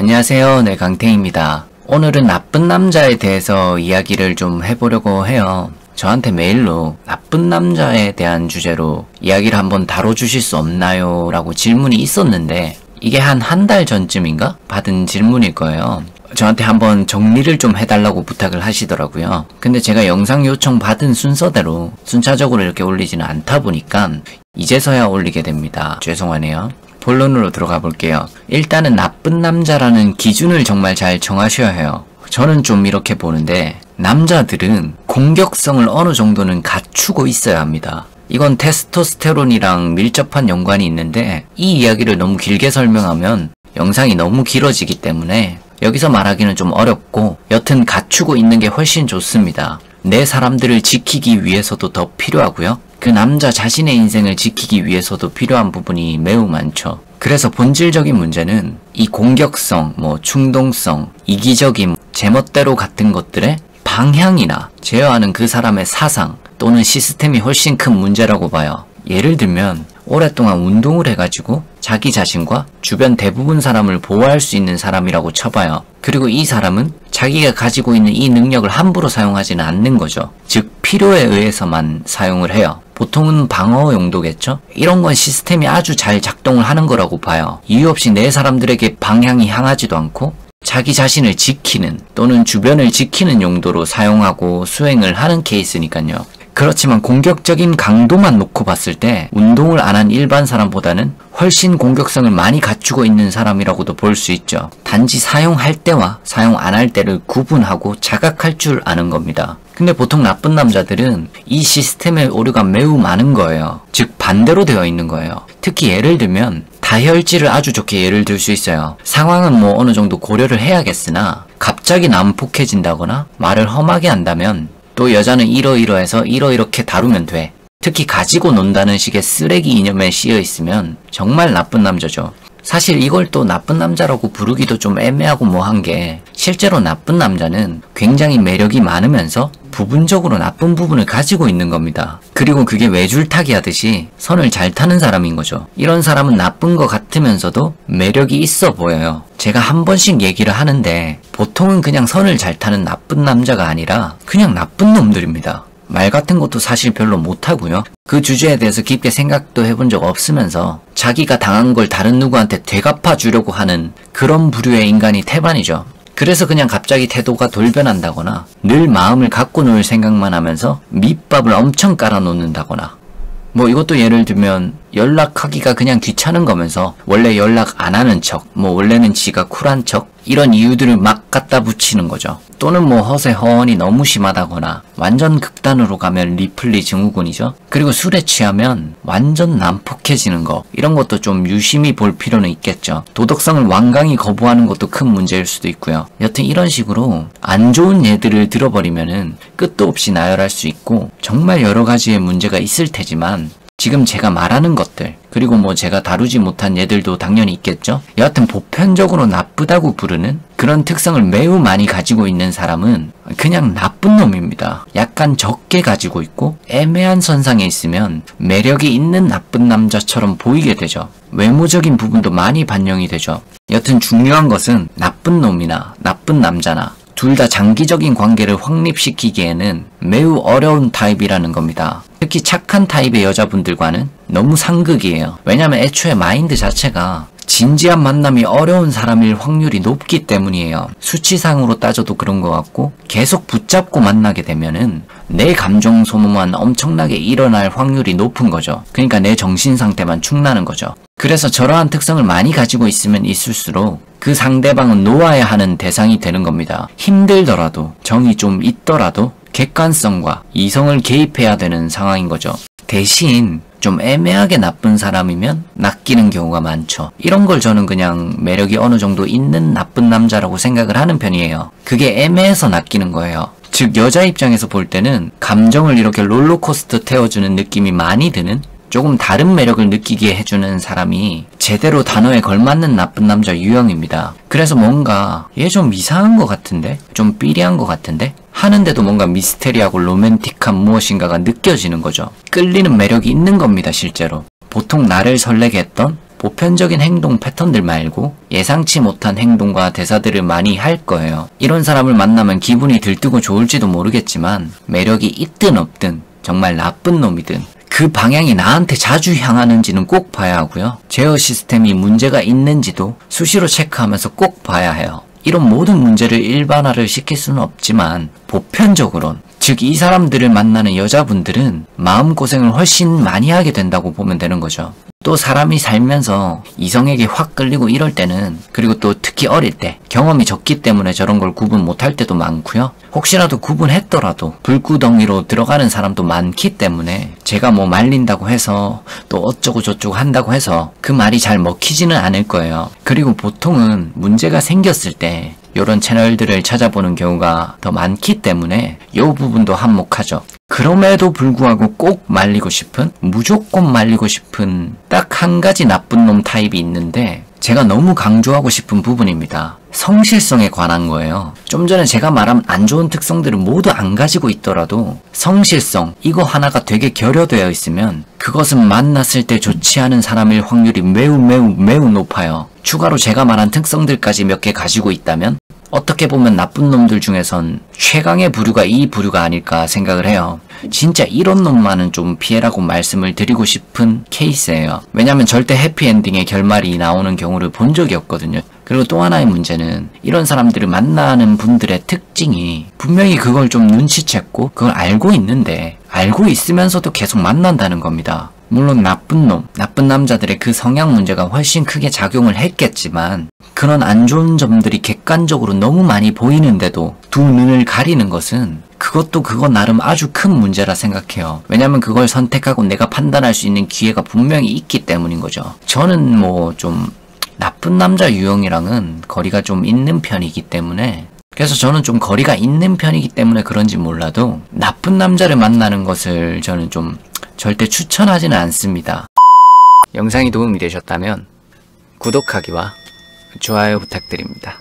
안녕하세요. 네, 강태입니다. 오늘은 나쁜 남자에 대해서 이야기를 좀 해보려고 해요. 저한테 메일로 나쁜 남자에 대한 주제로 이야기를 한번 다뤄주실 수 없나요? 라고 질문이 있었는데 이게 한 달 전쯤인가? 받은 질문일 거예요. 저한테 한번 정리를 좀 해달라고 부탁을 하시더라고요. 근데 제가 영상 요청 받은 순서대로 순차적으로 이렇게 올리지는 않다 보니까 이제서야 올리게 됩니다. 죄송하네요. 본론으로 들어가 볼게요. 일단은 나쁜 남자라는 기준을 정말 잘 정하셔야 해요. 저는 좀 이렇게 보는데 남자들은 공격성을 어느 정도는 갖추고 있어야 합니다. 이건 테스토스테론이랑 밀접한 연관이 있는데 이 이야기를 너무 길게 설명하면 영상이 너무 길어지기 때문에 여기서 말하기는 좀 어렵고 여튼 갖추고 있는 게 훨씬 좋습니다. 내 사람들을 지키기 위해서도 더 필요하고요. 그 남자 자신의 인생을 지키기 위해서도 필요한 부분이 매우 많죠. 그래서 본질적인 문제는 이 공격성, 충동성, 이기적임, 제멋대로 같은 것들의 방향이나 제어하는 그 사람의 사상 또는 시스템이 훨씬 큰 문제라고 봐요. 예를 들면 오랫동안 운동을 해가지고 자기 자신과 주변 대부분 사람을 보호할 수 있는 사람이라고 쳐봐요. 그리고 이 사람은 자기가 가지고 있는 이 능력을 함부로 사용하지는 않는 거죠. 즉 필요에 의해서만 사용을 해요. 보통은 방어 용도겠죠? 이런 건 시스템이 아주 잘 작동을 하는 거라고 봐요. 이유 없이 내 사람들에게 방향이 향하지도 않고 자기 자신을 지키는 또는 주변을 지키는 용도로 사용하고 수행을 하는 케이스니까요. 그렇지만 공격적인 강도만 놓고 봤을 때 운동을 안 한 일반 사람보다는 훨씬 공격성을 많이 갖추고 있는 사람이라고도 볼 수 있죠. 단지 사용할 때와 사용 안 할 때를 구분하고 자각할 줄 아는 겁니다. 근데 보통 나쁜 남자들은 이 시스템의 오류가 매우 많은 거예요. 즉 반대로 되어 있는 거예요. 특히 예를 들면 다혈질을 아주 좋게 예를 들 수 있어요. 상황은 어느 정도 고려를 해야겠으나 갑자기 난폭해진다거나 말을 험하게 한다면 또 여자는 이러이러해서 이러이렇게 다루면 돼. 특히 가지고 논다는 식의 쓰레기 이념에 씌여 있으면 정말 나쁜 남자죠. 사실 이걸 또 나쁜 남자라고 부르기도 좀 애매하고 뭐한 게 실제로 나쁜 남자는 굉장히 매력이 많으면서 부분적으로 나쁜 부분을 가지고 있는 겁니다. 그리고 그게 외줄타기 하듯이 선을 잘 타는 사람인 거죠. 이런 사람은 나쁜 것 같으면서도 매력이 있어 보여요. 제가 한 번씩 얘기를 하는데 보통은 그냥 선을 잘 타는 나쁜 남자가 아니라 그냥 나쁜 놈들입니다. 말 같은 것도 사실 별로 못하고요. 그 주제에 대해서 깊게 생각도 해본 적 없으면서 자기가 당한 걸 다른 누구한테 되갚아 주려고 하는 그런 부류의 인간이 태반이죠. 그래서 그냥 갑자기 태도가 돌변한다거나 늘 마음을 갖고 놀 생각만 하면서 밑밥을 엄청 깔아놓는다거나 이것도 예를 들면 연락하기가 그냥 귀찮은 거면서 원래 연락 안 하는 척, 원래는 지가 쿨한 척 이런 이유들을 막 갖다 붙이는 거죠. 또는 허세 허언이 너무 심하다거나 완전 극단으로 가면 리플리 증후군이죠. 그리고 술에 취하면 완전 난폭해지는 거 이런 것도 좀 유심히 볼 필요는 있겠죠. 도덕성을 완강히 거부하는 것도 큰 문제일 수도 있고요. 여튼 이런 식으로 안 좋은 예들을 들어버리면은 끝도 없이 나열할 수 있고 정말 여러 가지의 문제가 있을 테지만 지금 제가 말하는 것들 그리고 제가 다루지 못한 예들도 당연히 있겠죠. 여하튼 보편적으로 나쁘다고 부르는 그런 특성을 매우 많이 가지고 있는 사람은 그냥 나쁜 놈입니다. 약간 적게 가지고 있고 애매한 선상에 있으면 매력이 있는 나쁜 남자처럼 보이게 되죠. 외모적인 부분도 많이 반영이 되죠. 여튼 중요한 것은 나쁜 놈이나 나쁜 남자나 둘 다 장기적인 관계를 확립시키기에는 매우 어려운 타입이라는 겁니다. 특히 착한 타입의 여자분들과는 너무 상극이에요. 왜냐면 애초에 마인드 자체가 진지한 만남이 어려운 사람일 확률이 높기 때문이에요. 수치상으로 따져도 그런 것 같고 계속 붙잡고 만나게 되면은 내 감정 소모만 엄청나게 일어날 확률이 높은 거죠. 그러니까 내 정신 상태만 축나는 거죠. 그래서 저러한 특성을 많이 가지고 있으면 있을수록 그 상대방은 놓아야 하는 대상이 되는 겁니다. 힘들더라도 정이 좀 있더라도 객관성과 이성을 개입해야 되는 상황인 거죠. 대신 좀 애매하게 나쁜 사람이면 낚이는 경우가 많죠. 이런 걸 저는 그냥 매력이 어느 정도 있는 나쁜 남자라고 생각을 하는 편이에요. 그게 애매해서 낚이는 거예요. 즉 여자 입장에서 볼 때는 감정을 이렇게 롤러코스터 태워주는 느낌이 많이 드는 조금 다른 매력을 느끼게 해주는 사람이 제대로 단어에 걸맞는 나쁜 남자 유형입니다. 그래서 뭔가 얘 좀 이상한 것 같은데? 좀 삐리한 것 같은데? 하는데도 뭔가 미스테리하고 로맨틱한 무엇인가가 느껴지는 거죠. 끌리는 매력이 있는 겁니다, 실제로. 보통 나를 설레게 했던 보편적인 행동 패턴들 말고 예상치 못한 행동과 대사들을 많이 할 거예요. 이런 사람을 만나면 기분이 들뜨고 좋을지도 모르겠지만 매력이 있든 없든 정말 나쁜 놈이든 그 방향이 나한테 자주 향하는지는 꼭 봐야 하고요. 제어 시스템이 문제가 있는지도 수시로 체크하면서 꼭 봐야 해요. 이런 모든 문제를 일반화를 시킬 수는 없지만 보편적으론, 즉 이 사람들을 만나는 여자분들은 마음고생을 훨씬 많이 하게 된다고 보면 되는 거죠. 또 사람이 살면서 이성에게 확 끌리고 이럴 때는, 그리고 또 특히 어릴 때 경험이 적기 때문에 저런 걸 구분 못할 때도 많고요. 혹시라도 구분했더라도 불구덩이로 들어가는 사람도 많기 때문에 제가 뭐 말린다고 해서 또 어쩌고 저쩌고 한다고 해서 그 말이 잘 먹히지는 않을 거예요. 그리고 보통은 문제가 생겼을 때 이런 채널들을 찾아보는 경우가 더 많기 때문에 이 부분도 한몫하죠. 그럼에도 불구하고 꼭 말리고 싶은, 무조건 말리고 싶은 딱 한 가지 나쁜 놈 타입이 있는데 제가 너무 강조하고 싶은 부분입니다. 성실성에 관한 거예요. 좀 전에 제가 말한 안 좋은 특성들을 모두 안 가지고 있더라도 성실성, 이거 하나가 되게 결여되어 있으면 그것은 만났을 때 좋지 않은 사람일 확률이 매우 높아요. 추가로 제가 말한 특성들까지 몇 개 가지고 있다면 어떻게 보면 나쁜 놈들 중에선 최강의 부류가 이 부류가 아닐까 생각을 해요. 진짜 이런 놈만은 좀 피해라고 말씀을 드리고 싶은 케이스예요. 왜냐면 절대 해피엔딩의 결말이 나오는 경우를 본 적이 없거든요. 그리고 또 하나의 문제는 이런 사람들을 만나는 분들의 특징이 분명히 그걸 좀 눈치챘고 그걸 알고 있는데 알고 있으면서도 계속 만난다는 겁니다. 물론 나쁜 놈, 나쁜 남자들의 그 성향 문제가 훨씬 크게 작용을 했겠지만 그런 안 좋은 점들이 객관적으로 너무 많이 보이는데도 두 눈을 가리는 것은 그것도 그거 나름 아주 큰 문제라 생각해요. 왜냐면 그걸 선택하고 내가 판단할 수 있는 기회가 분명히 있기 때문인 거죠. 저는 뭐 좀 나쁜 남자 유형이랑은 거리가 좀 있는 편이기 때문에, 그래서 저는 좀 거리가 있는 편이기 때문에 그런지 몰라도 나쁜 남자를 만나는 것을 저는 좀 절대 추천하지는 않습니다. 영상이 도움이 되셨다면 구독하기와 좋아요 부탁드립니다.